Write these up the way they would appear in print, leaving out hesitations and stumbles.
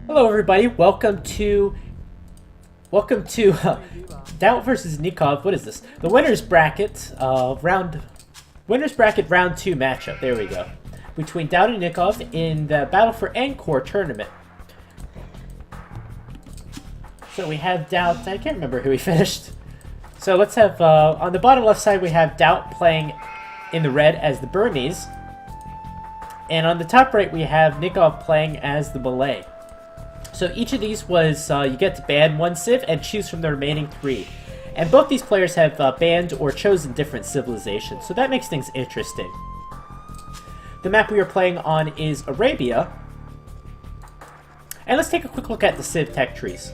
Hello everybody, welcome to Daut versus Nicov. What is this? The winners bracket round 2 matchup. There we go. Between Daut and Nicov in the Battle for Encore tournament. So we have Daut. I can't remember who he finished. So let's have on the bottom left side we have Daut playing in the red as the Burmese, and on the top right we have Nicov playing as the Malay. So each of these was, you get to ban one civ and choose from the remaining 3. And both these players have banned or chosen different civilizations, so that makes things interesting. The map we are playing on is Arabia. And let's take a quick look at the civ tech trees.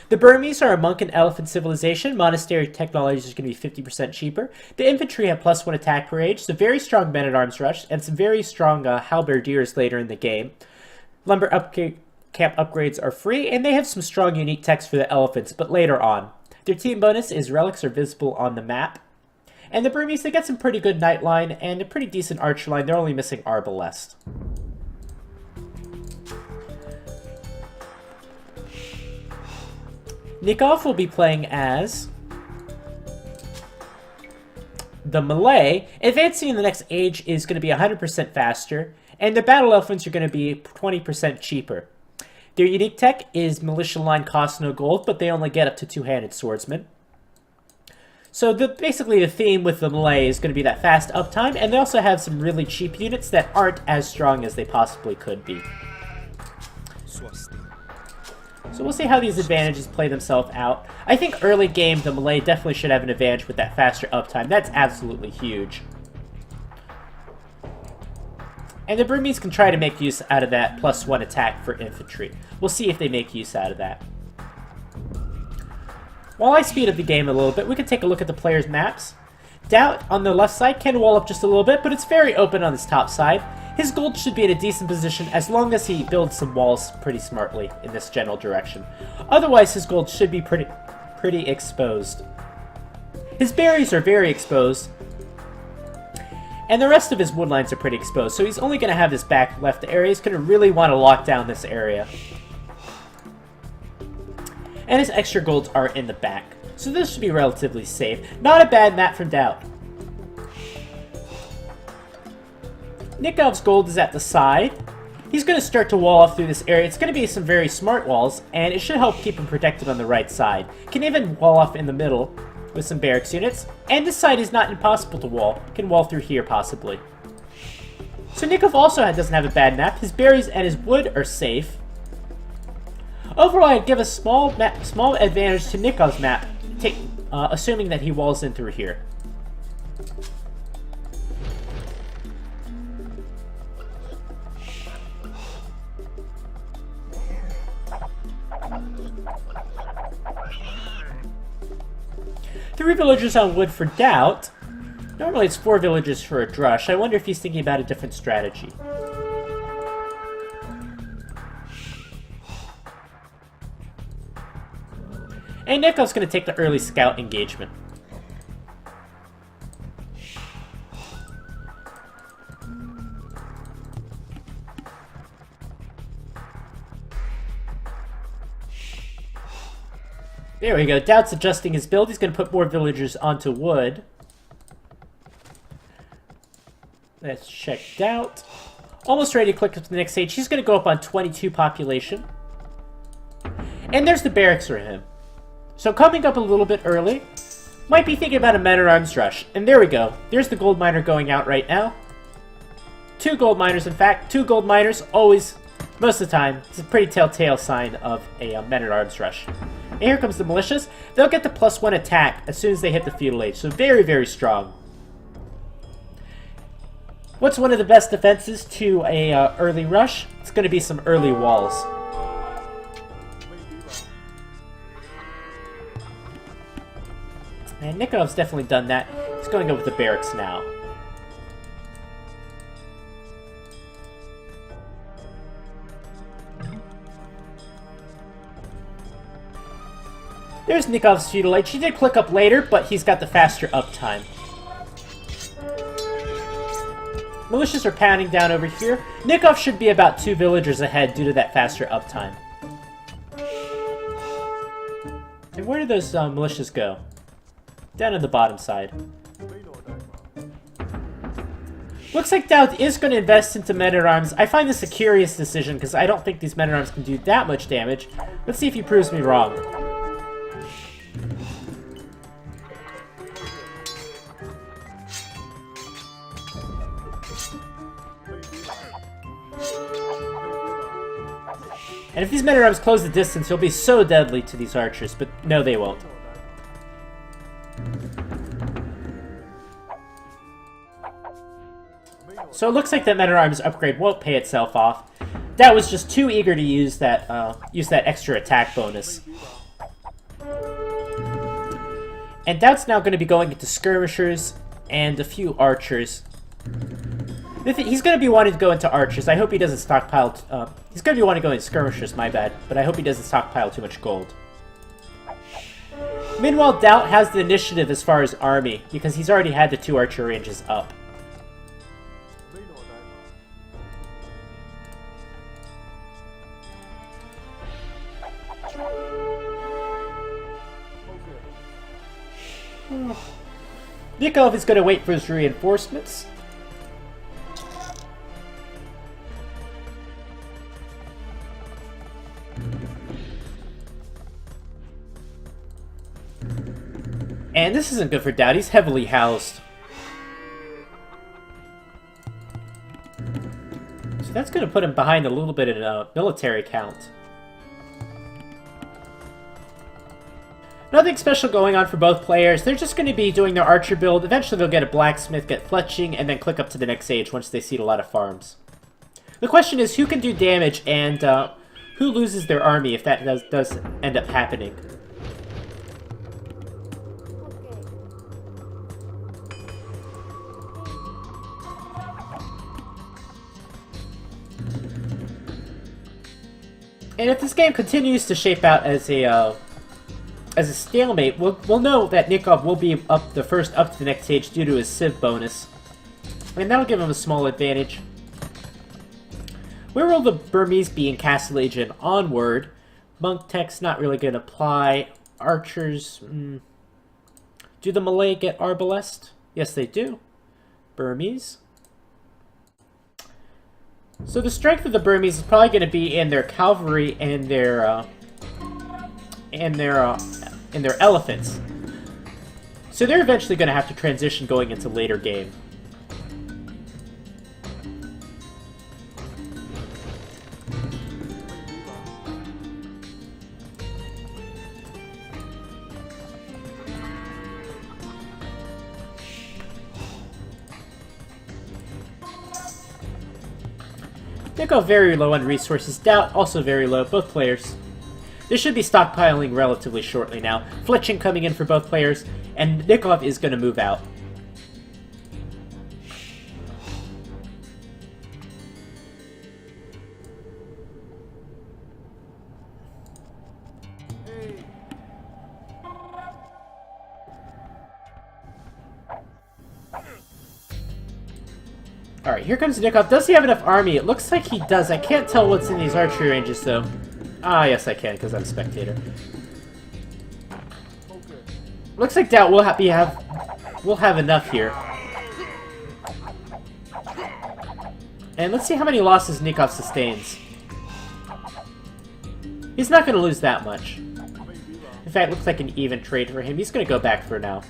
The Burmese are a monk and elephant civilization. Monastery technology is going to be 50% cheaper. The infantry have +1 attack per age, so very strong men-at-arms rush, and some very strong halberdiers later in the game. Lumber camp upgrades are free, and they have some strong unique text for the elephants, but later on. Their team bonus is relics are visible on the map. And the Burmese, they get some pretty good knight line and a pretty decent archer line. They're only missing arbalest. Nicov will be playing as the Malay. Advancing in the next age is going to be 100% faster, and the battle elephants are going to be 20% cheaper. Their unique tech is militia line costs no gold, but they only get up to two-handed swordsmen. So basically the theme with the Malay is going to be that fast uptime, and they also have some really cheap units that aren't as strong as they possibly could be. So we'll see how these advantages play themselves out. I think early game the Malay definitely should have an advantage with that faster uptime. That's absolutely huge. And the Burmese can try to make use out of that +1 attack for infantry. We'll see if they make use out of that. While I speed up the game a little bit, we can take a look at the players' maps. Daut on the left side can wall up just a little bit, but it's very open on his top side. His gold should be in a decent position as long as he builds some walls pretty smartly in this general direction. Otherwise, his gold should be pretty exposed. His berries are very exposed, and the rest of his wood lines are pretty exposed, so he's only going to have this back left area. He's going to really want to lock down this area. And his extra golds are in the back, so this should be relatively safe. Not a bad map from Daut. Nikov's gold is at the side. He's going to start to wall off through this area. It's going to be some very smart walls, and it should help keep him protected on the right side. Can even wall off in the middle with some barracks units, and this side is not impossible to wall. Can wall through here, possibly. So Nicov also doesn't have a bad map. His berries and his wood are safe. Overall, I'd give a small advantage to Nikov's map, assuming that he walls in through here. Three villagers on wood for Daut. Normally it's 4 villagers for a drush. I wonder if he's thinking about a different strategy. And Nikov's going to take the early scout engagement. There we go. Daut's adjusting his build. He's going to put more villagers onto wood. Let's check Daut. Almost ready to click up to the next stage. He's going to go up on 22 population. And there's the barracks for him. So coming up a little bit early. Might be thinking about a men-at-arms rush. And there we go. There's the gold miner going out right now. 2 gold miners, in fact. 2 gold miners, always, most of the time, it's a pretty telltale sign of a men-at-arms rush. And here comes the militias. They'll get the +1 attack as soon as they hit the feudal age, so very, very strong. What's one of the best defenses to a early rush? It's going to be some early walls. And Nikov's definitely done that. He's going up with the barracks now. There's Nikov's feudal age. She did click up later, but he's got the faster uptime. Militias are pounding down over here. Nicov should be about 2 villagers ahead due to that faster uptime. And where did those militias go? Down on the bottom side. Looks like Daut is going to invest into men-at-arms. I find this a curious decision because I don't think these men-at-arms can do that much damage. Let's see if he proves me wrong. And if these men-at-arms close the distance, he'll be so deadly to these archers, but no, they won't. So it looks like that men-at-arms upgrade won't pay itself off. That was just too eager to use that extra attack bonus. And Daut's now going to be going into skirmishers and a few archers. He's going to be wanting to go into archers. I hope he doesn't stockpile... he's going to be wanting to go into skirmishers, my bad. But I hope he doesn't stockpile too much gold. Meanwhile, Daut has the initiative as far as army, because he's already had the 2 archer ranges up. Nicov is going to wait for his reinforcements. And this isn't good for Daut. He's heavily housed. So that's going to put him behind a little bit in a military count. Nothing special going on for both players. They're just going to be doing their archer build. Eventually they'll get a blacksmith, get fletching, and then click up to the next age once they seed a lot of farms. The question is who can do damage and who loses their army if that does end up happening. And if this game continues to shape out as a stalemate, we'll know that Nicov will be up to the next stage due to his Civ bonus. And that'll give him a small advantage. Where will the Burmese be in Castle Age and onward? Monk tech's not really going to apply. Archers... Do the Malay get Arbalest? Yes, they do. Burmese. So the strength of the Burmese is probably going to be in their cavalry and their elephants. So they're eventually going to have to transition going into later game. Nicov very low on resources. Daut also very low, both players. They should be stockpiling relatively shortly now. Fletching coming in for both players, and Nicov is going to move out. Alright, here comes Nicov. Does he have enough army? It looks like he does. I can't tell what's in these archery ranges, though. Ah, yes, I can, because I'm a spectator. Looks like Daut will have enough here. And let's see how many losses Nicov sustains. He's not going to lose that much. In fact, it looks like an even trade for him. He's going to go back for now.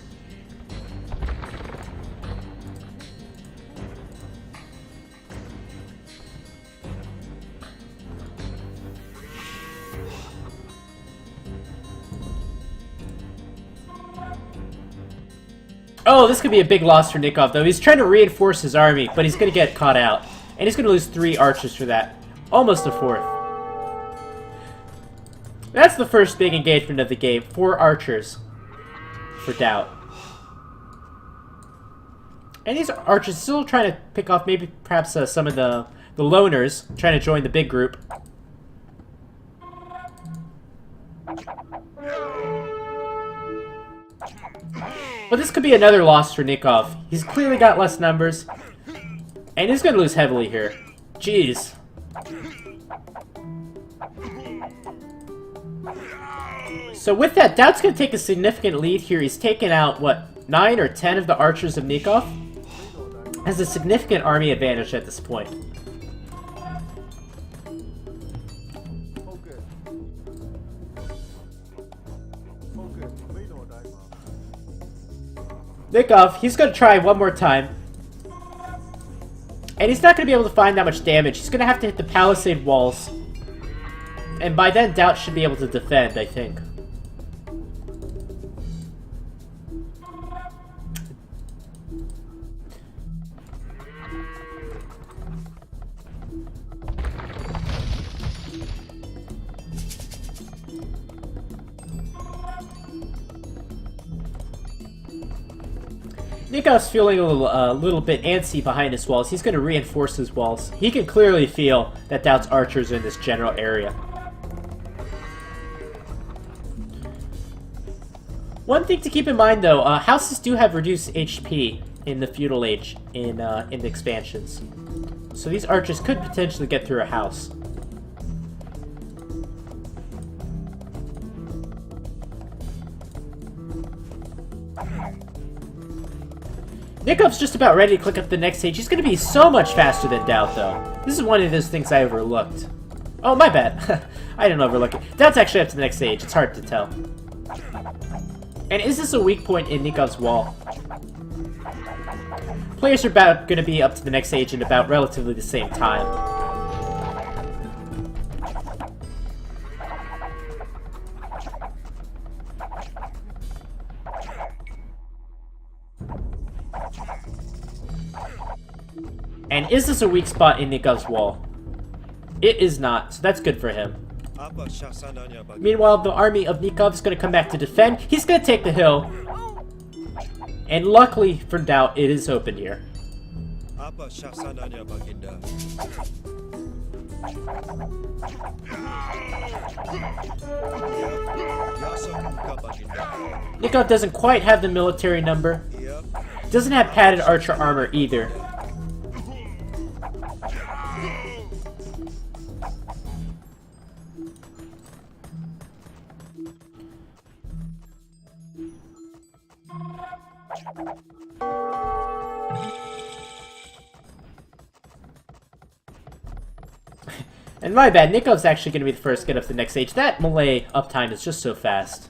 Oh, this could be a big loss for Nicov, though. He's trying to reinforce his army, but he's going to get caught out. And he's going to lose 3 archers for that. Almost a 4th. That's the first big engagement of the game. 4 archers for Daut. And these archers still trying to pick off maybe perhaps some of the loners, trying to join the big group. But this could be another loss for Nicov. He's clearly got less numbers. And he's going to lose heavily here. Jeez. So with that, Daut's going to take a significant lead here. He's taken out, what, 9 or 10 of the archers of Nicov? Has a significant army advantage at this point. Nicov, he's going to try one more time. And he's not going to be able to find that much damage. He's going to have to hit the palisade walls. And by then, Daut should be able to defend, I think. Nikov's feeling a little bit antsy behind his walls. He's going to reinforce his walls. He can clearly feel that Daut's archers are in this general area. One thing to keep in mind, though, houses do have reduced HP in the feudal age in the expansions. So these archers could potentially get through a house. Nikov's just about ready to click up the next stage. He's going to be so much faster than Daut, though. This is one of those things I overlooked. Oh, my bad. I didn't overlook it. Daut's actually up to the next stage. It's hard to tell. And is this a weak point in Nikov's wall? Players are about going to be up to the next stage in about relatively the same time. And is this a weak spot in Nikov's wall? It is not, so that's good for him. Meanwhile, the army of Nicov is going to come back to defend. He's going to take the hill. And luckily for Daut, it is open here. Nicov doesn't quite have the military number. Doesn't have padded archer armor either. And my bad, Nikov's actually going to be the first to get up to the next stage. That melee uptime is just so fast.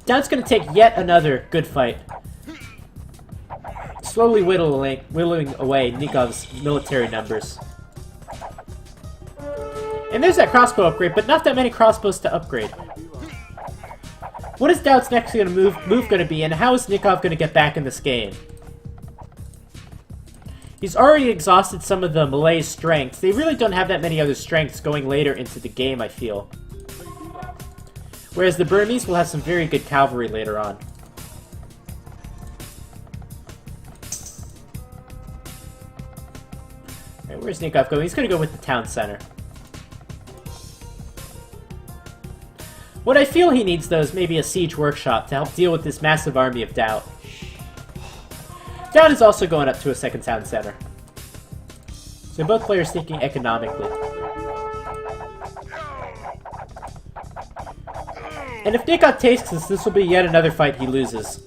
Daut's going to take yet another good fight. Slowly whittling away Nikov's military numbers. And there's that crossbow upgrade, but not that many crossbows to upgrade. What is Daut's next move going to be, and how is Nicov going to get back in this game? He's already exhausted some of the melee strengths. They really don't have that many other strengths going later into the game, I feel. Whereas the Burmese will have some very good cavalry later on. Alright, where's Nicov going? He's going to go with the town center. What I feel he needs, though, is maybe a siege workshop to help deal with this massive army of Daut. Daut is also going up to a second town center. So both players thinking economically. And if Nicov takes this will be yet another fight he loses.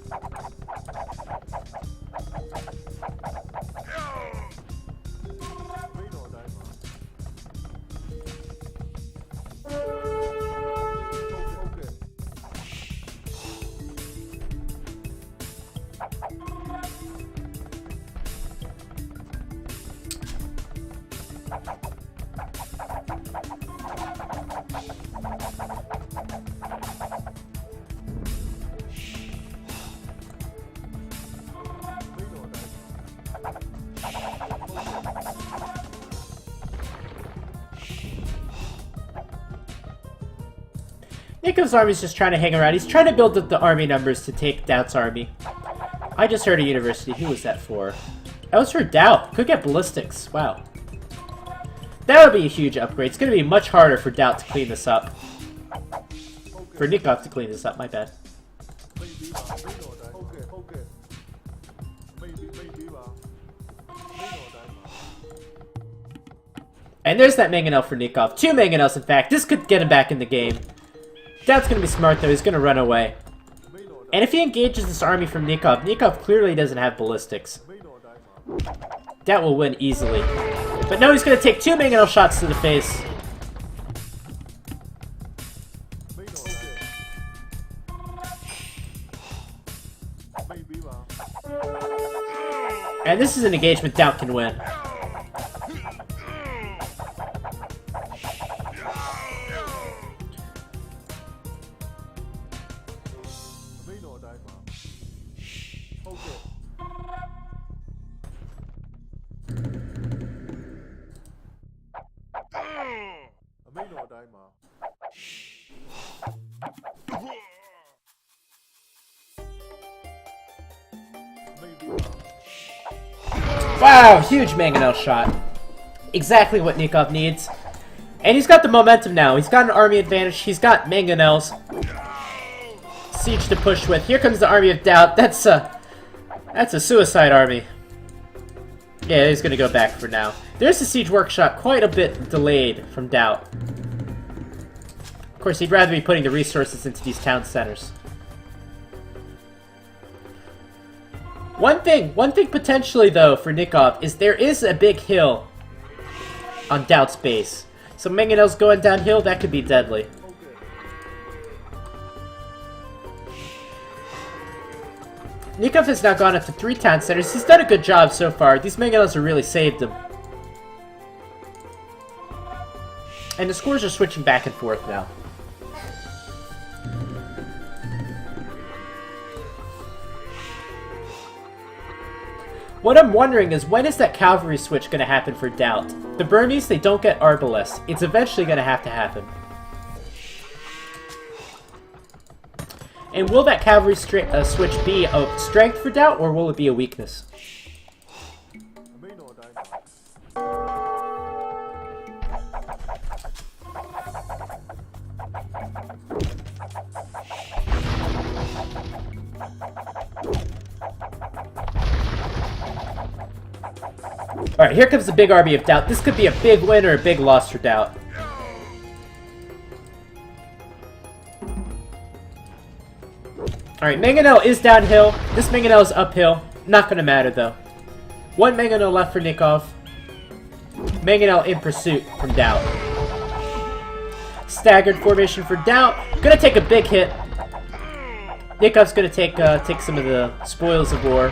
Nikov's army's just trying to hang around. He's trying to build up the army numbers to take Daut's army. I just heard a university. Who was that for? That was for Daut. Could get ballistics. Wow. That would be a huge upgrade. It's going to be much harder for Daut to clean this up. For Nicov to clean this up, my bad. And there's that mangonel for Nicov. 2 mangonels, in fact. This could get him back in the game. Daut's going to be smart, though. He's going to run away. And if he engages this army from Nicov, Nicov clearly doesn't have ballistics. Daut will win easily. But no, he's going to take 2 mangonel shots to the face. And this is an engagement Daut can win. Wow, huge mangonel shot. Exactly what Nicov needs. And he's got the momentum now. He's got an army advantage. He's got mangonels. Siege to push with. Here comes the army of Daut. That's a suicide army. Yeah, he's gonna go back for now. There's the siege workshop, quite a bit delayed from Daut. Of course, he'd rather be putting the resources into these town centers. One thing potentially, though, for Nicov is there is a big hill on Daut's base. So mangonels going downhill, that could be deadly. Nicov has now gone up to 3 town centers. He's done a good job so far. These mangonels have really saved him. And the scores are switching back and forth now. What I'm wondering is, when is that cavalry switch going to happen for Daut? The Burmese, they don't get Arbalest. It's eventually going to have to happen. And will that cavalry switch be a strength for Daut, or will it be a weakness? Alright, here comes the big army of Daut. This could be a big win or a big loss for Daut. Alright, mangonel is downhill. This mangonel is uphill. Not gonna matter, though. 1 mangonel left for Nicov. Mangonel in pursuit from Daut. Staggered formation for Daut. Gonna take a big hit. Nikov's gonna take some of the spoils of war.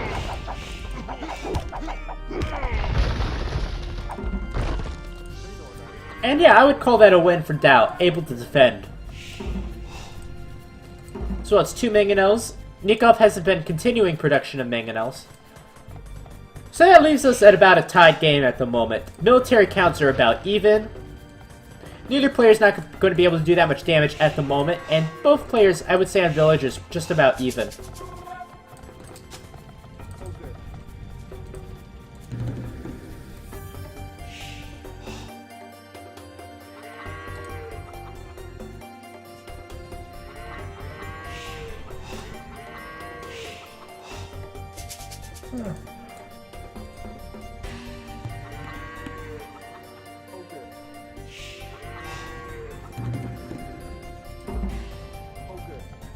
And yeah, I would call that a win for Daut, able to defend. So it's 2 mangonels. Nicov hasn't been continuing production of mangonels. So that leaves us at about a tied game at the moment. Military counts are about even. Neither player's not going to be able to do that much damage at the moment, and both players, I would say on village, is just about even.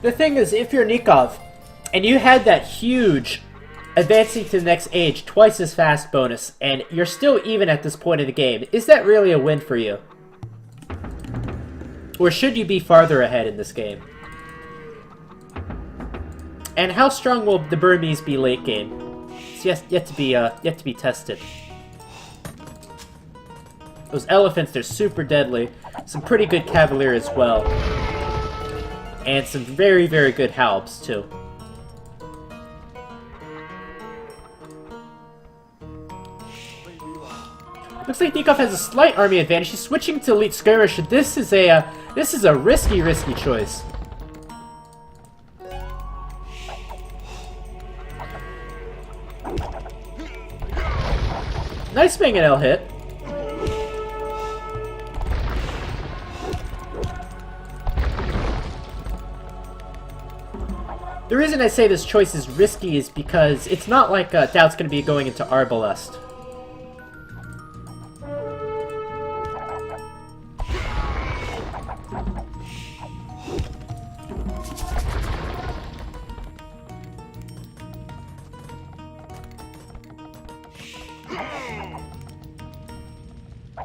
The thing is, if you're Nicov, and you had that huge advancing to the next age, twice as fast bonus, and you're still even at this point in the game, is that really a win for you? Or should you be farther ahead in this game? And how strong will the Burmese be late game? It's yet to be tested. Those elephants, they're super deadly. Some pretty good cavalier as well. And some very, very good halbs, too. Looks like Nicov has a slight army advantage. He's switching to elite skirmish. This is a risky choice. Nice mangonel hit. The reason I say this choice is risky is because it's not like Daut's going to be going into Arbalest.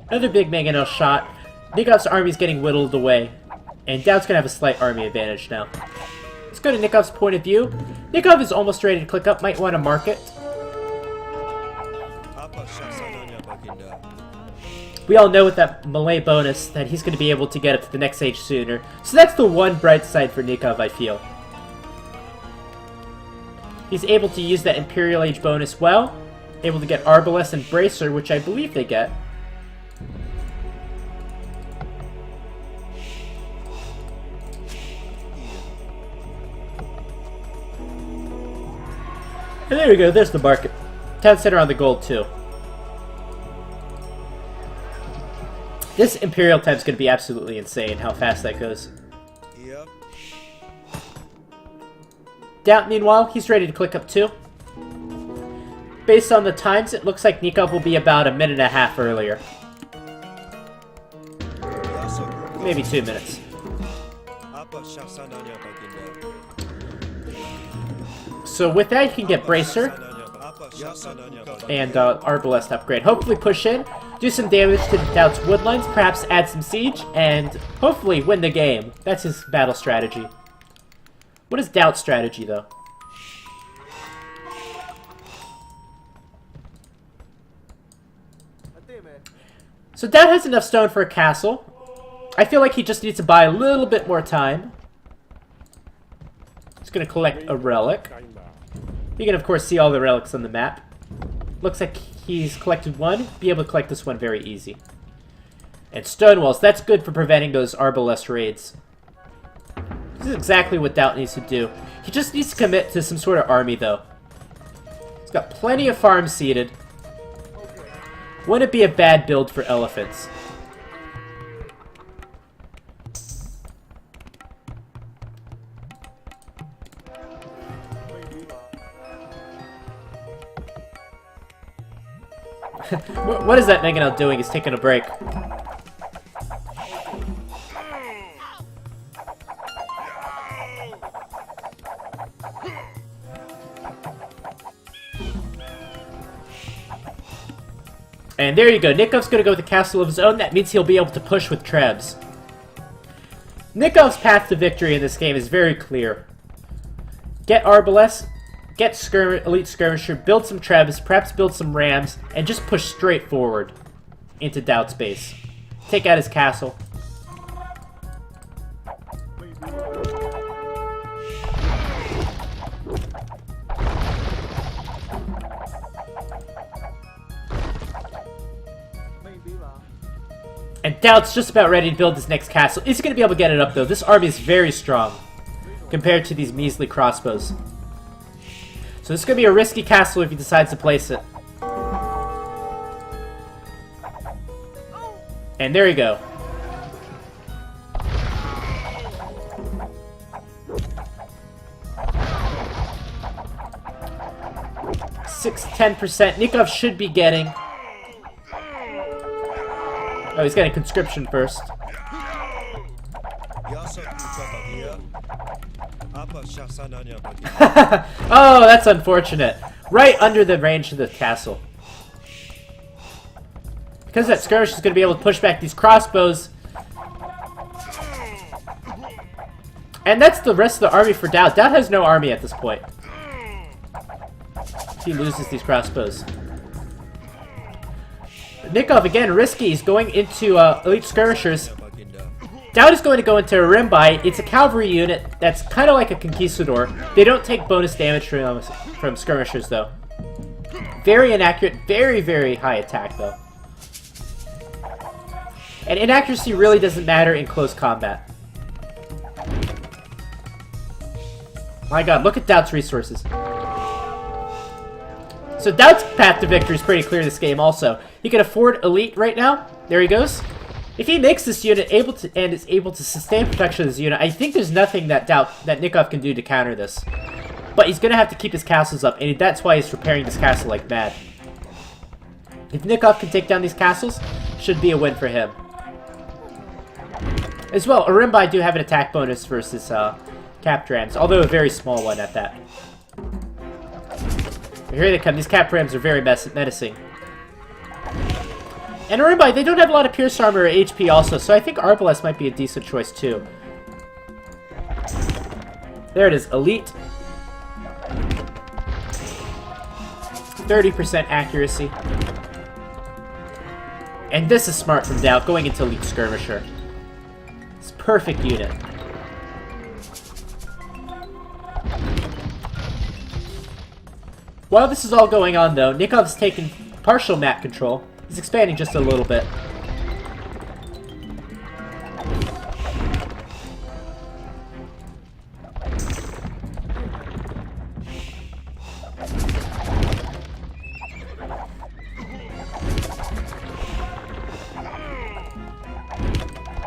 Another big mangonel shot. Nikov's army's getting whittled away, and Daut's going to have a slight army advantage now. Let's go to Nikov's point of view. Nicov is almost ready to click up, might want to mark it. We all know with that melee bonus that he's going to be able to get up to the next stage sooner. So that's the one bright side for Nicov, I feel. He's able to use that Imperial Age bonus well. Able to get Arbalest and Bracer, which I believe they get. And there we go, there's the market. Town center on the gold too. This Imperial time is going to be absolutely insane, how fast that goes. Yep. Daut, meanwhile, he's ready to click up too. Based on the times, it looks like Nicov will be about a minute and a half earlier. Maybe 2 minutes. So with that, you can get Bracer and Arbalest upgrade. Hopefully push in, do some damage to Daut's woodlines, perhaps add some siege, and hopefully win the game. That's his battle strategy. What is Daut's strategy, though? So Daut has enough stone for a castle. I feel like he just needs to buy a little bit more time. He's going to collect a relic. You can, of course, see all the relics on the map. Looks like he's collected one. Be able to collect this one very easy. And stone walls. That's good for preventing those Arbalest raids. This is exactly what Daut needs to do. He just needs to commit to some sort of army, though. He's got plenty of farms seeded. Wouldn't it be a bad build for elephants? What is that mangonel doing? He's taking a break. And there you go. Nikov's going to go with a castle of his own. That means he'll be able to push with Trebs. Nikov's path to victory in this game is very clear. Get Arbalest, get Elite Skirmisher, build some Trebs, perhaps build some Rams, and just push straight forward into Daut's base. Take out his castle. And Daut's just about ready to build his next castle. Is he going to be able to get it up, though? This army is very strong compared to these measly crossbows. So this is going to be a risky castle if he decides to place it. And there you go. Six, 10%. Nicov should be getting... Oh, he's getting conscription first. Oh, that's unfortunate. Right under the range of the castle. Because that skirmish is going to be able to push back these crossbows. And that's the rest of the army for Daut. Daut has no army at this point. He loses these crossbows. Nicov, again, risky. He's going into Elite Skirmishers. Daut is going to go into Arimbai. It's a cavalry unit that's kind of like a Conquistador. They don't take bonus damage from Skirmishers, though. Very inaccurate. Very, very high attack, though. And inaccuracy really doesn't matter in close combat. My god, look at Daut's resources. So Daut's path to victory is pretty clear this game also. He can afford Elite right now. There he goes. If he makes this unit is able to sustain protection of this unit, I think there's nothing that Nicov can do to counter this. But he's going to have to keep his castles up, and that's why he's repairing this castle like mad. If Nicov can take down these castles, should be a win for him. As well, Arimbai do have an attack bonus versus Cap Rams, although a very small one at that. Here they come. These Cap Rams are very menacing. And Arimbai, they don't have a lot of Pierce Armor or HP also, so I think Arbalest might be a decent choice too. There it is, Elite. 30% accuracy. And this is smart from Daut, going into Elite Skirmisher. It's a perfect unit. While this is all going on though, Nikov's taken partial map control. He's expanding just a little bit.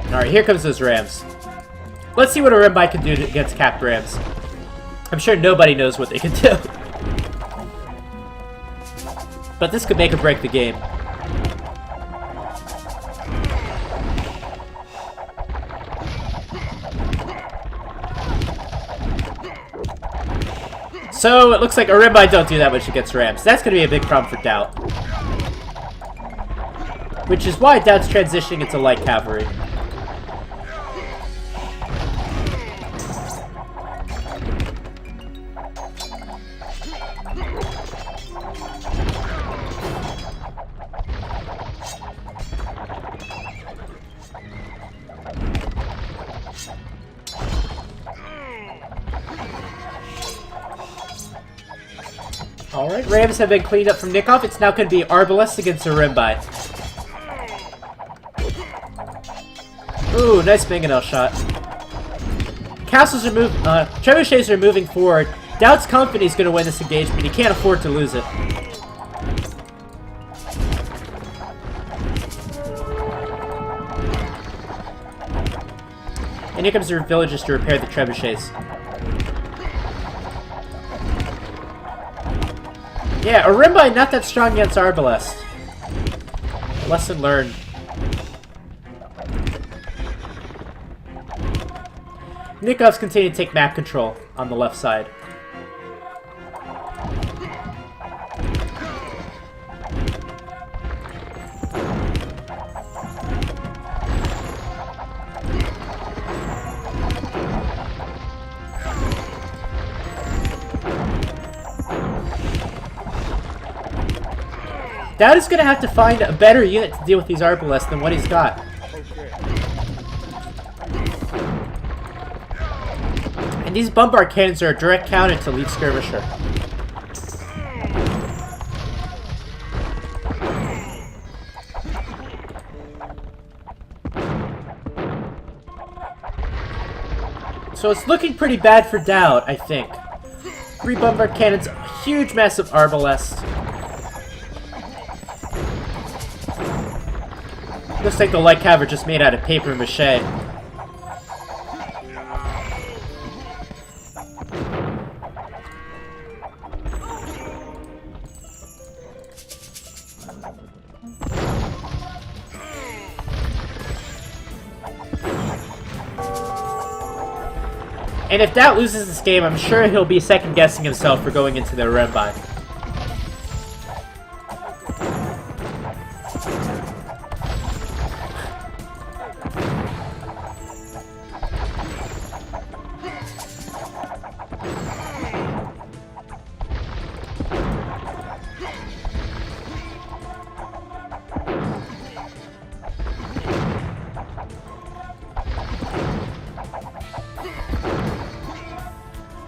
Alright, here comes those Rams. Let's see what Arimbai can do against Cap Rams. I'm sure nobody knows what they can do. But this could make or break the game. So, it looks like Arimbai don't do that much against Rams. That's going to be a big problem for Daut. Which is why Daut's transitioning into light cavalry. Alright, Rams have been cleaned up from Nicov. It's now going to be Arbalest against Arimbai. Ooh, nice mangonel shot. Castles are moving, trebuchets are moving forward. Daut's company is going to win this engagement. He can't afford to lose it. And here comes the villagers to repair the trebuchets. Yeah, Arimbai not that strong against Arbalest. Lesson learned. Nikov's continue to take map control on the left side. Daut is going to have to find a better unit to deal with these Arbalests than what he's got. And these bombard cannons are a direct counter to Elite Skirmisher. So it's looking pretty bad for Daut, I think. 3 bombard cannons, a huge massive Arbalest. Looks like the light cav are just made out of paper mache. And if Daut loses this game, I'm sure he'll be second-guessing himself for going into the Arimbai.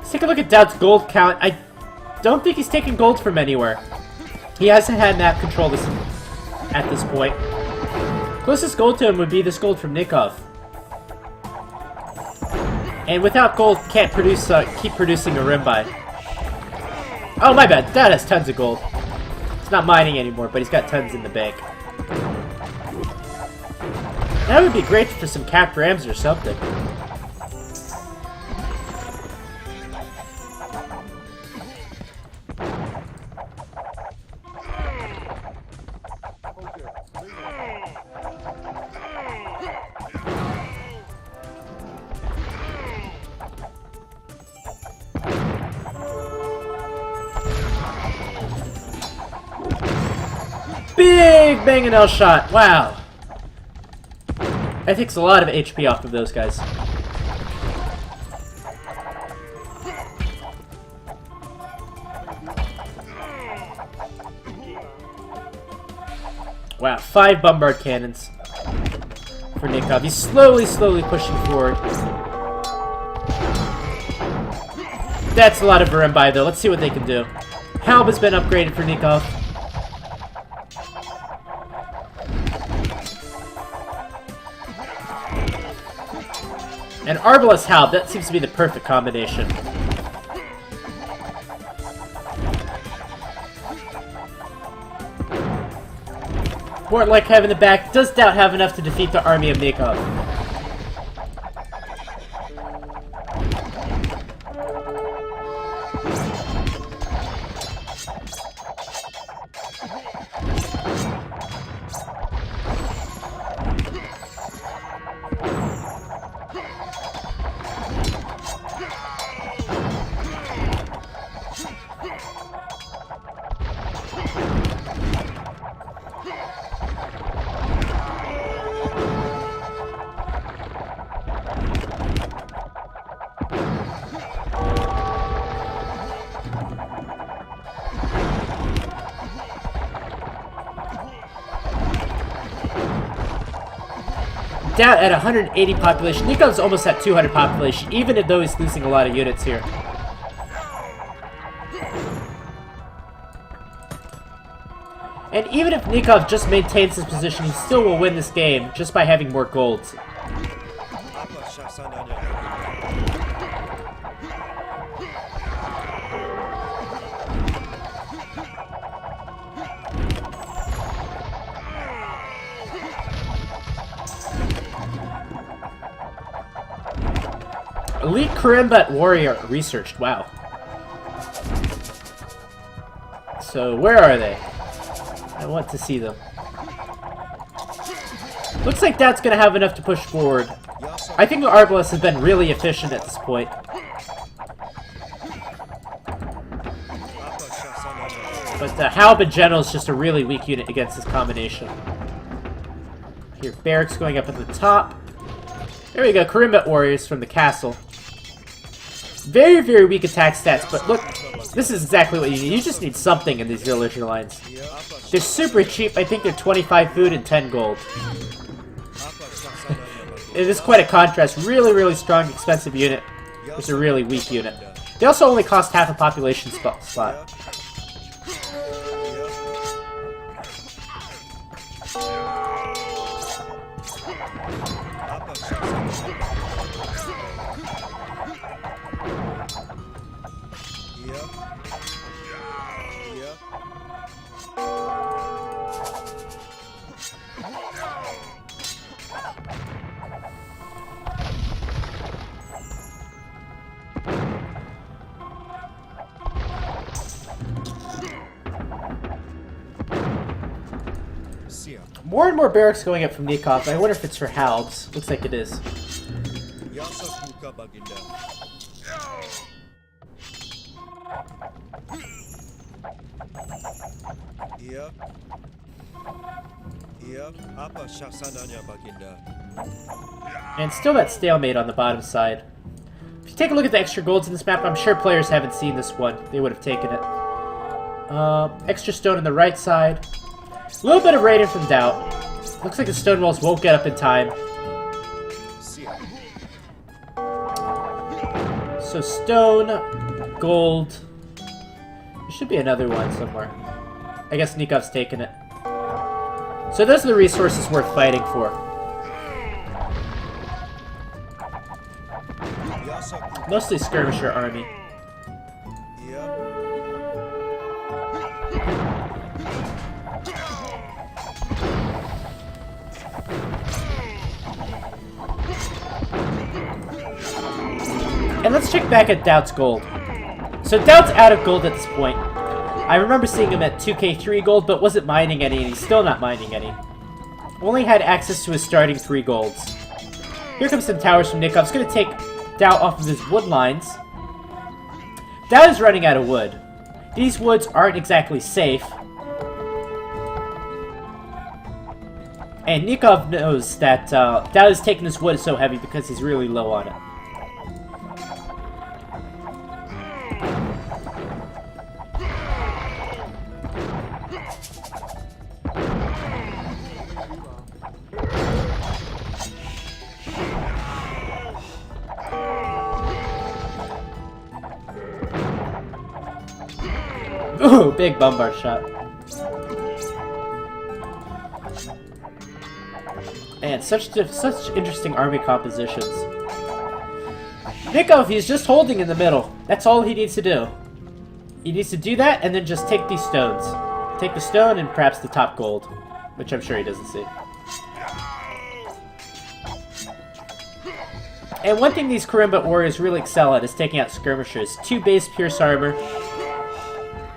Let's take a look at Daut's gold count. I don't think he's taking gold from anywhere. He hasn't had map control at this point. Closest gold to him would be this gold from Nicov. And without gold, can't produce keep producing Arimbai. Oh, my bad. Daut has tons of gold. He's not mining anymore, but he's got tons in the bank. That would be great for some capped rams or something. Big Bang and L shot. Wow. That takes a lot of HP off of those guys. Wow, 5 bombard cannons for Nicov. He's slowly pushing forward. That's a lot of Arimbai though. Let's see what they can do. Halb has been upgraded for Nicov. And Arbalest Halb, that seems to be the perfect combination. Port like having the back. Does Daut have enough to defeat the army of Nicov? Daut at 180 population. Nikov's almost at 200 population, even though he's losing a lot of units here. And even if Nicov just maintains his position, he still will win this game just by having more golds. Elite Arimbai warrior researched. Wow. So where are they? I want to see them. Looks like Daut's gonna have enough to push forward. I think the Arbalest has been really efficient at this point. But the Halb in general is just a really weak unit against this combination. Here, barracks going up at the top. There we go, Arimbai warriors from the castle. Very, very weak attack stats, but look, this is exactly what you need. You just need something in these villager lines. They're super cheap. I think they're 25 food and 10 gold. It is quite a contrast. Really, really strong, expensive unit. It's a really weak unit. They also only cost half a population slot. More and more barracks going up from Nicov. I wonder if it's for Halbs. Looks like it is. And still that stalemate on the bottom side. If you take a look at the extra golds in this map, I'm sure players haven't seen this one. They would have taken it. Extra stone on the right side. A little bit of raiding from Daut. Looks like the stone walls won't get up in time. So stone, gold. There should be another one somewhere. I guess Nikov's taken it. So those are the resources worth fighting for. Mostly skirmisher army. And let's check back at Daut's gold. So Daut's out of gold at this point. I remember seeing him at 2k3 gold, but wasn't mining any, and he's still not mining any. Only had access to his starting 3 golds. Here comes some towers from Nicov. It's going to take Daut off of his wood lines. Daut is running out of wood. These woods aren't exactly safe. And Nicov knows that Daut is taking his wood so heavy because he's really low on it. Ooh, big bombard shot. Man, such interesting army compositions. Nicov, he's just holding in the middle. That's all he needs to do. He needs to do that and then just take these stones. Take the stone and perhaps the top gold, which I'm sure he doesn't see. And one thing these Arimbai warriors really excel at is taking out skirmishers. 2 base pierce armor.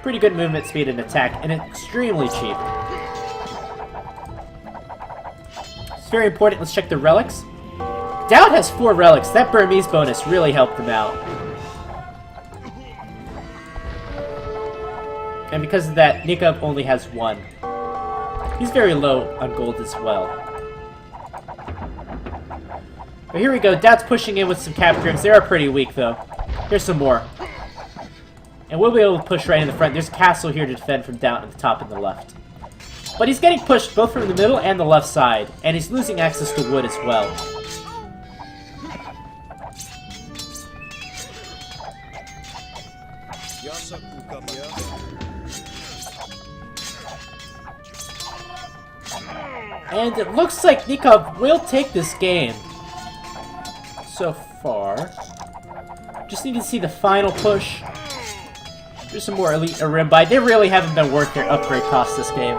Pretty good movement speed and attack, and extremely cheap. It's very important. Let's check the relics. Daut has 4 relics. That Burmese bonus really helped him out. And because of that, Nicov only has 1. He's very low on gold as well. But here we go. Daut's pushing in with some capturings. They are pretty weak, though. Here's some more. And we'll be able to push right in the front. There's a castle here to defend from Daut at the top and the left. But he's getting pushed both from the middle and the left side. And he's losing access to wood as well. And it looks like Nicov will take this game. So far. Just need to see the final push. There's some more elite Arimbai. They really haven't been worth their upgrade costs this game.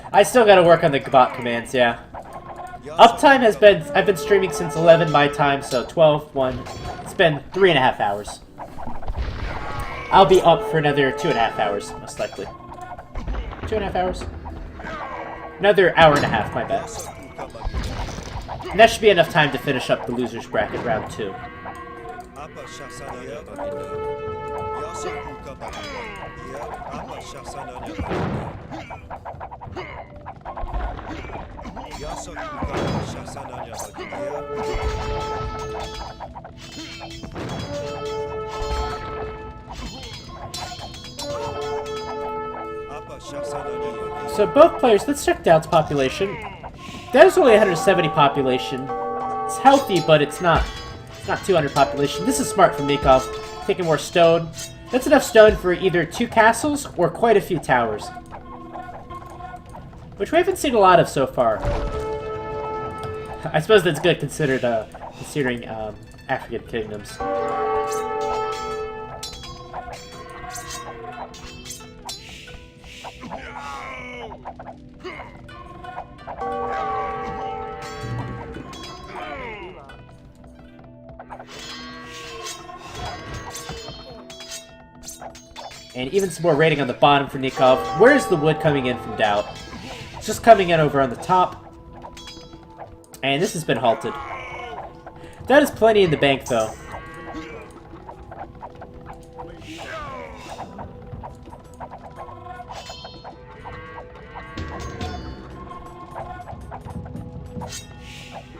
I still gotta work on the bot commands, yeah. Uptime has been, I've been streaming since 11 my time, so 12, 1. It's been 3.5 hours. I'll be up for another 2.5 hours, most likely. 2.5 hours? Another hour and a half, my bad. And that should be enough time to finish up the losers bracket round 2. So both players, let's check Daut's population. Daut's only 170 population. It's healthy, but it's not 200 population. This is smart from Nicov, taking more stone. That's enough stone for either 2 castles or quite a few towers. Which we haven't seen a lot of so far. I suppose that's good considering African kingdoms. And even some more raiding on the bottom for Nicov. Where's the wood coming in from Daut? It's just coming in over on the top. And this has been halted. That is plenty in the bank, though.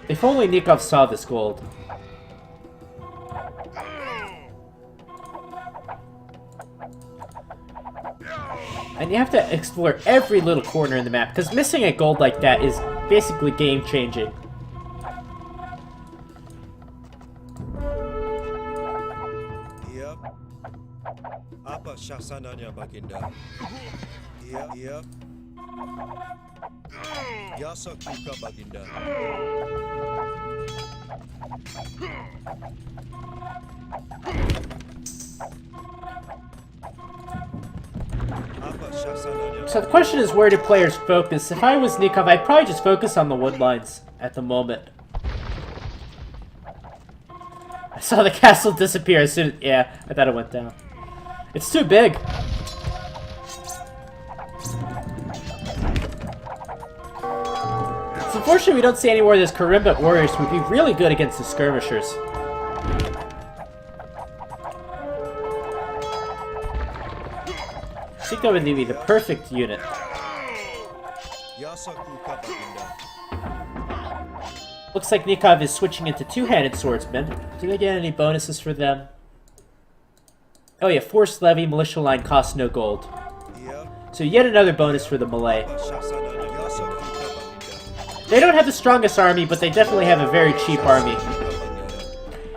If only Nicov saw this gold. And you have to explore every little corner in the map, because missing a gold like that is basically game-changing. Shasananya Baginda. Iya. Yasa Kuka Baginda. So the question is, where do players focus? If I was Nicov, I'd probably just focus on the wood lines at the moment. I saw the castle disappear as soon as... Yeah, I thought it went down. It's too big. It's unfortunate we don't see any more of those Arimbai warriors who would be really good against the skirmishers. I think that would be the perfect unit. Looks like Nicov is switching into two-handed swordsmen. Do they get any bonuses for them? Oh yeah, forced levy, militia line costs no gold. So yet another bonus for the Malay. They don't have the strongest army, but they definitely have a very cheap army.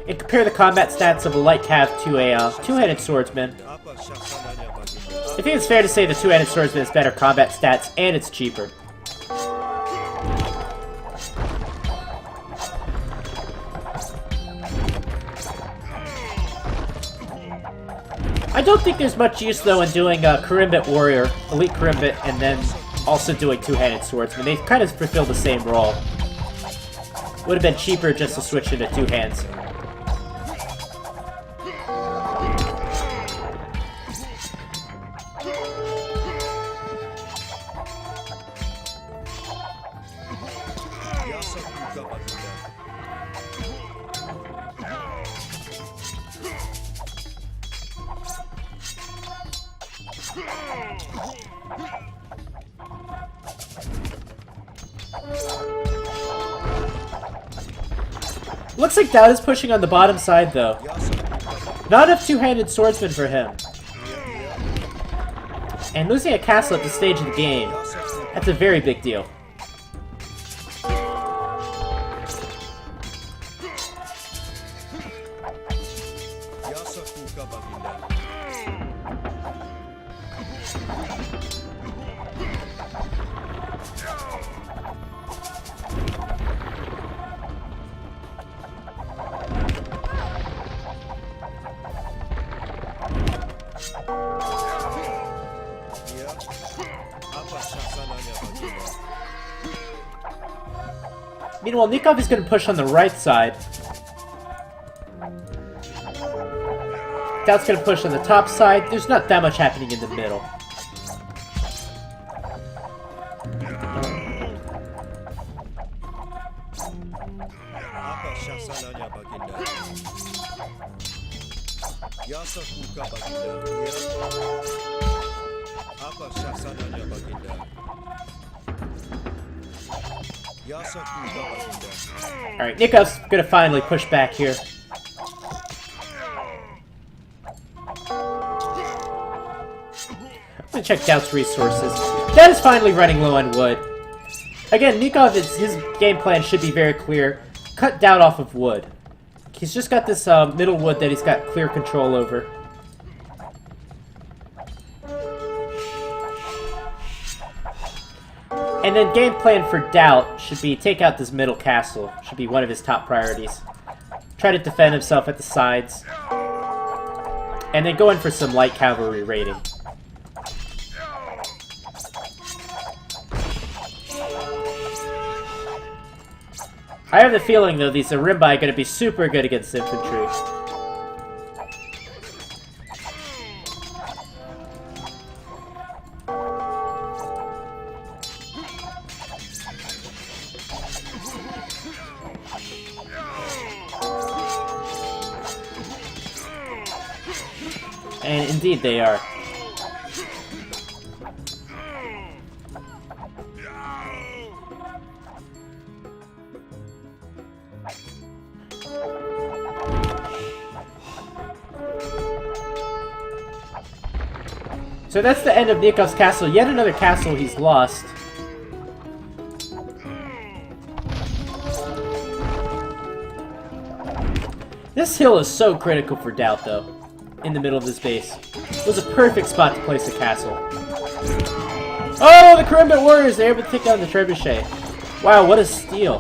And compare the combat stats of a light cav to a two-handed swordsman. I think it's fair to say the two-handed swordsman has better combat stats, and it's cheaper. I don't think there's much use, though, in doing a Arimbai warrior, elite Arimbai, and then also doing two-handed swordsman. They kind of fulfill the same role. Would have been cheaper just to switch into two hands. Looks like Daut is pushing on the bottom side, though. Not enough two-handed swordsmen for him. And losing a castle at this stage of the game, that's a very big deal. Meanwhile, Nicov is going to push on the right side. Daut's going to push on the top side. There's not that much happening in the middle. Alright, Nikov's gonna finally push back here. I'm gonna check Daut's resources. Daut is finally running low on wood. Again, Nicov, his game plan should be very clear. Cut Daut off of wood. He's just got this middle wood that he's got clear control over. And then game plan for Daut should be take out this middle castle. Should be one of his top priorities. Try to defend himself at the sides. And then go in for some light cavalry raiding. I have the feeling, though, these Arimbai are going to be super good against infantry. And indeed they are. So that's the end of Nikov's castle. Yet another castle he's lost. This hill is so critical for Daut, though. In the middle of this base. was a perfect spot to place a castle. Oh, the Karimbit warriors! They're able to take down the trebuchet. Wow, what a steal.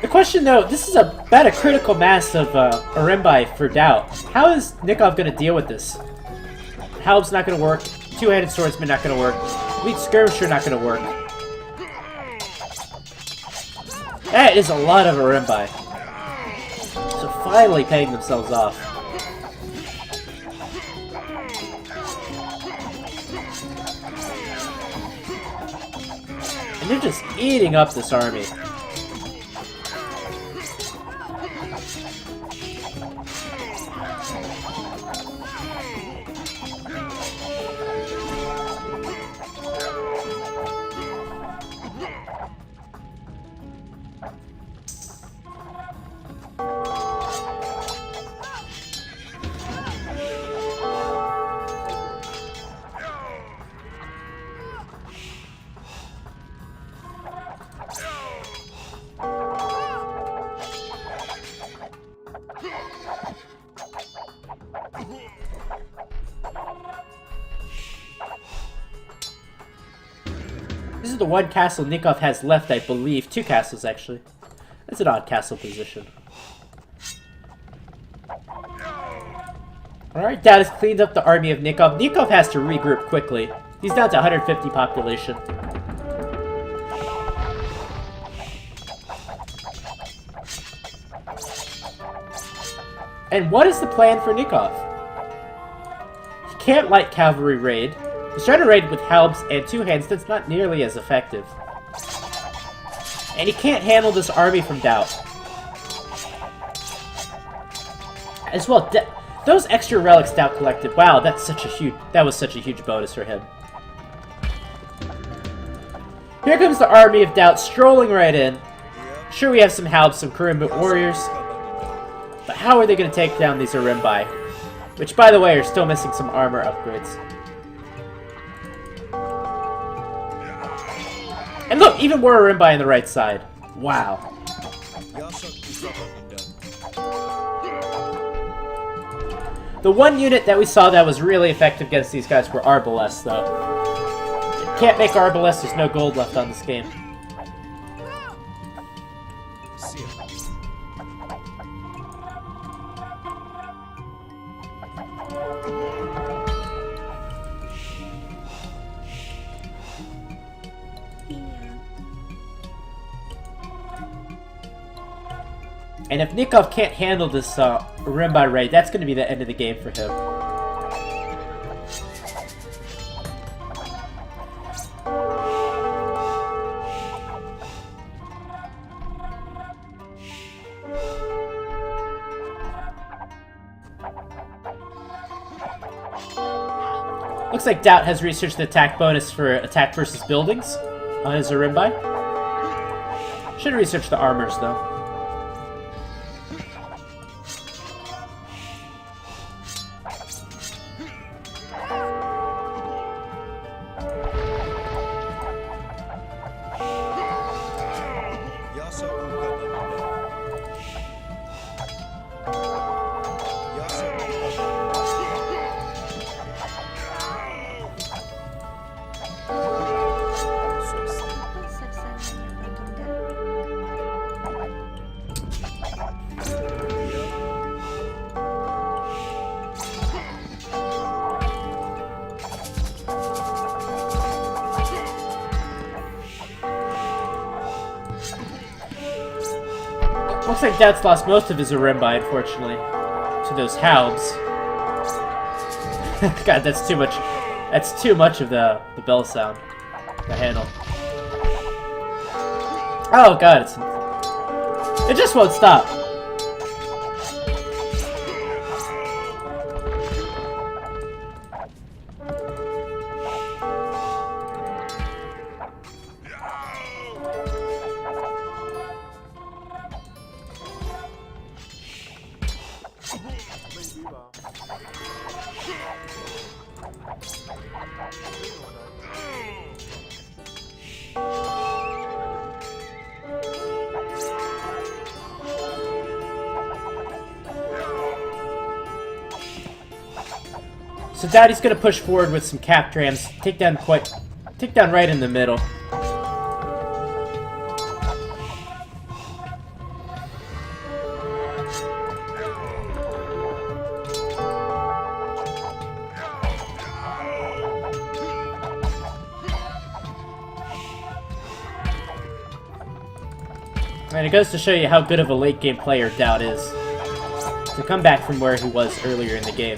The question though, this is about a critical mass of Arimbai for Daut. How is Nicov going to deal with this? Halb's not going to work. Two-handed swordsman not going to work. Lead skirmisher not going to work. That is a lot of Arimbai. So finally paying themselves off. And they're just eating up this army. This is the one castle Nicov has left, I believe. Two castles, actually. That's an odd castle position. Alright, Daut has cleaned up the army of Nicov. Nicov has to regroup quickly. He's down to 150 population. And what is the plan for Nicov? He can't light cavalry raid. He's trying to raid with halbs and two hands. That's not nearly as effective. And he can't handle this army from Daut. As well, those extra relics Daut collected. Wow, that was such a huge bonus for him. Here comes the army of Daut strolling right in. Sure, we have some halbs, some Karimbit warriors. But how are they going to take down these Arimbai? Which, by the way, are still missing some armor upgrades. And look, even more Arimbai on the right side. Wow. The one unit that we saw that was really effective against these guys were Arbalests, though. Can't make Arbalests, there's no gold left on this game. And if Nicov can't handle this Arimbai raid, that's going to be the end of the game for him. Looks like Daut has researched the attack bonus for attack versus buildings on his Arimbai. Should research the armors, though. Looks like Daut's lost most of his Arimbai, unfortunately, to those halbs. God, that's too much. That's too much of the bell sound to handle. Oh God, it just won't stop. So Daddy's gonna push forward with some cap trams, take down right in the middle. And it goes to show you how good of a late game player Daut is. To come back from where he was earlier in the game.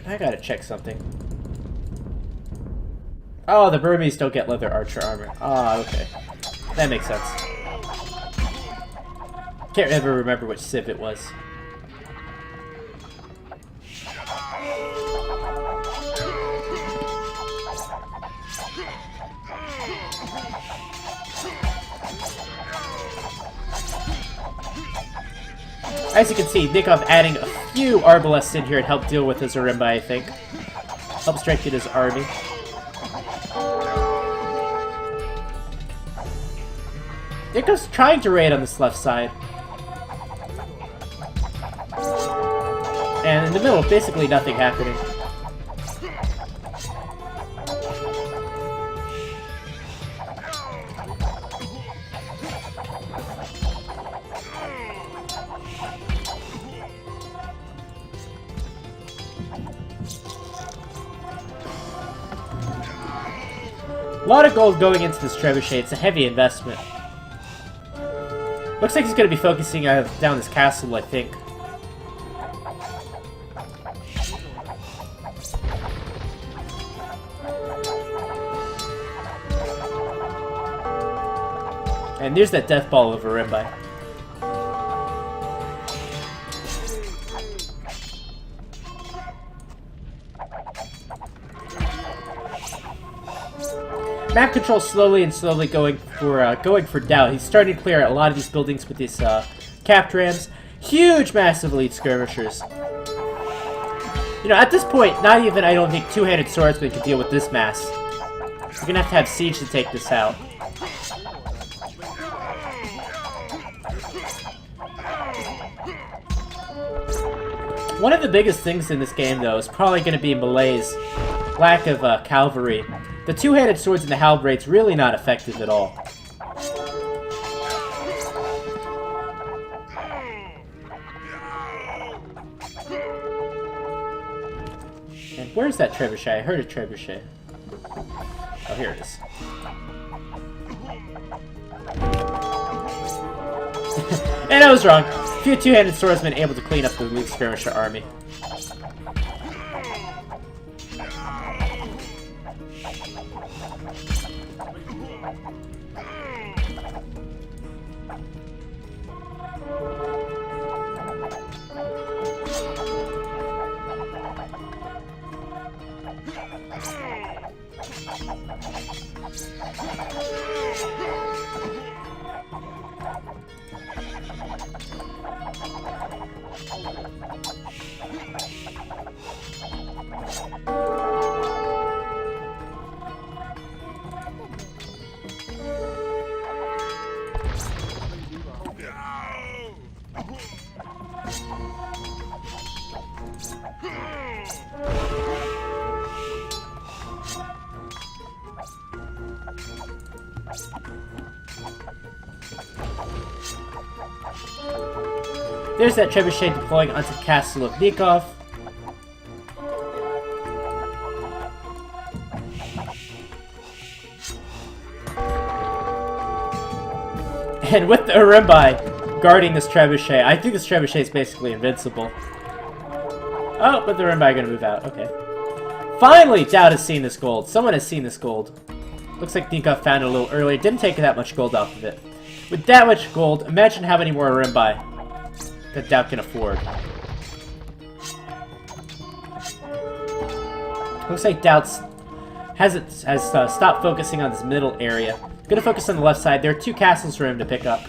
I gotta check something. Oh, the Burmese don't get leather archer armor. Ah, okay. That makes sense. Can't ever remember which civ it was. As you can see, Nicov adding a few arbalests in here to help deal with his Arimbai, I think. Help strengthen his army. Nicov's trying to raid on this left side. And in the middle, basically nothing happening. A lot of gold going into this trebuchet. It's a heavy investment. Looks like he's going to be focusing down this castle, I think. And there's that death ball of Arimbai. Map control slowly going for Daut. He's starting to clear out a lot of these buildings with these cap rams. Huge, massive elite skirmishers. You know, at this point, not even, I don't think, two-handed swordsmen can deal with this mass. You're gonna have siege to take this out. One of the biggest things in this game, though, is probably going to be Malay's lack of cavalry. The two-handed swords and the halberds really not effective at all. And where's that trebuchet? I heard a trebuchet. Oh, here it is. And I was wrong. A few two-handed swordsmen able to clean up the elite skirmisher army. There's that trebuchet deploying onto the castle of Nicov. And with the Arimbai guarding this trebuchet, I think this trebuchet is basically invincible. Oh, but the Arimbai are going to move out. Okay. Finally, Daut has seen this gold. Someone has seen this gold. Looks like Nicov found it a little earlier. Didn't take that much gold off of it. With that much gold, imagine how many more Arimbai. that Daut can afford. Looks like Daut has stopped focusing on this middle area. Gonna focus on the left side. There are 2 castles for him to pick up.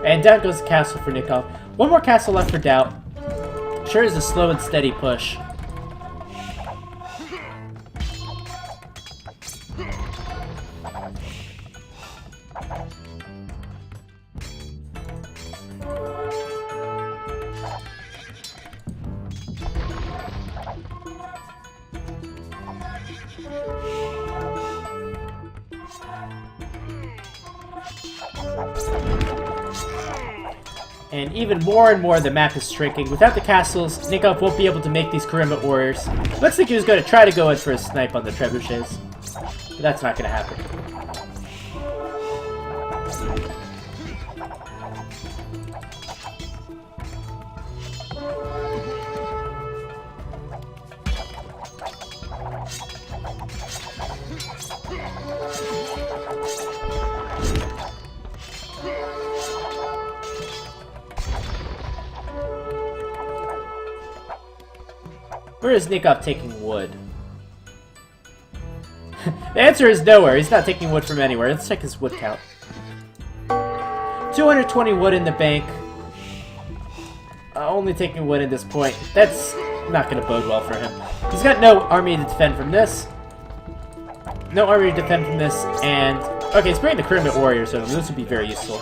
And down goes the castle for Nicov. One more castle left for Daut. Sure is a slow and steady push. And even more and more the map is shrinking. Without the castles, Nicov won't be able to make these Arimbai warriors. Looks like he was going to try to go in for a snipe on the trebuchets. But that's not going to happen. Where is Nicov taking wood? The answer is nowhere. He's not taking wood from anywhere. Let's check his wood count. 220 wood in the bank. Only taking wood at this point. That's not going to bode well for him. He's got no army to defend from this. No army to defend from this, and... Okay, he's bringing the Arimbai warriors over. This would be very useful.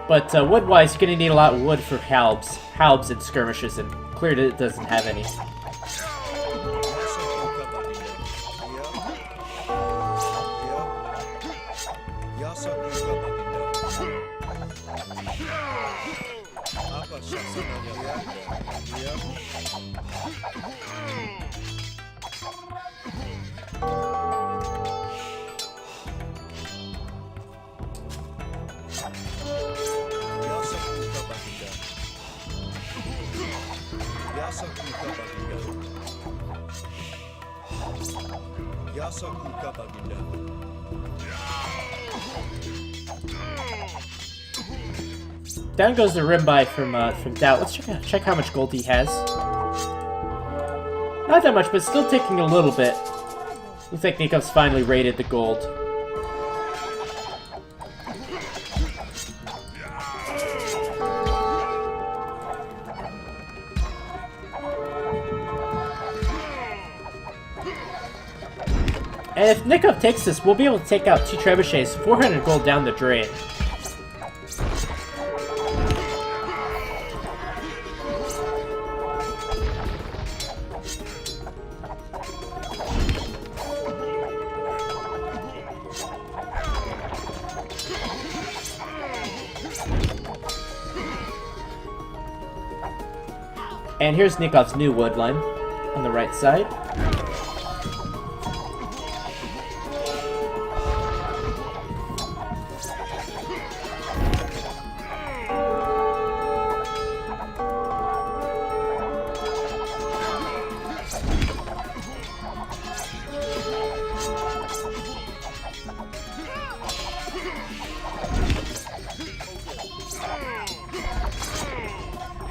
But wood-wise, you're going to need a lot of wood for halbs and skirmishes, and clearly it doesn't have any. Down goes the Arimbai from Daut. Let's check how much gold he has. Not that much, but still taking a little bit. Looks like Nicov's finally raided the gold. And if Nicov takes this, we'll be able to take out 2 trebuchets, 400 gold down the drain. And here's Nikov's new wood line on the right side.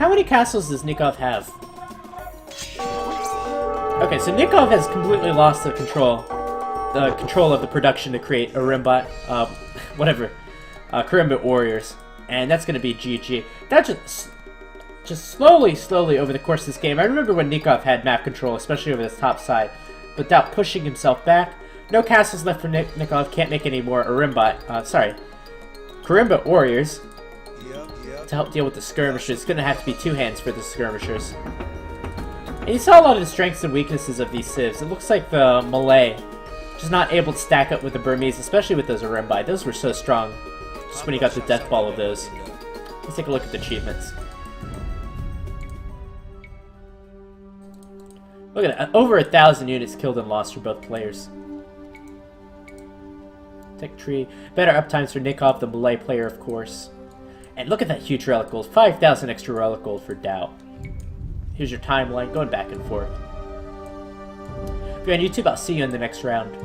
How many castles does Nicov have? Okay, so Nicov has completely lost the control of the production to create Arimbai, Karimbit warriors, and that's gonna be GG. That just slowly over the course of this game. I remember when Nicov had map control, especially over the top side, but without pushing himself back. No castles left for Nicov. Can't make any more Karimbit warriors to help deal with the skirmishers. It's gonna have to be two hands for the skirmishers. And you saw a lot of the strengths and weaknesses of these civs. It looks like the Malay just not able to stack up with the Burmese, especially with those Arimbai. Those were so strong just when he got the death ball of those. Let's take a look at the achievements. Look at that. Over 1,000 units killed and lost for both players. Tech tree. Better uptimes for Nicov, the Malay player, of course. And look at that huge relic gold. 5,000 extra relic gold for Daut. Here's your timeline, going back and forth. If you're on YouTube, I'll see you in the next round.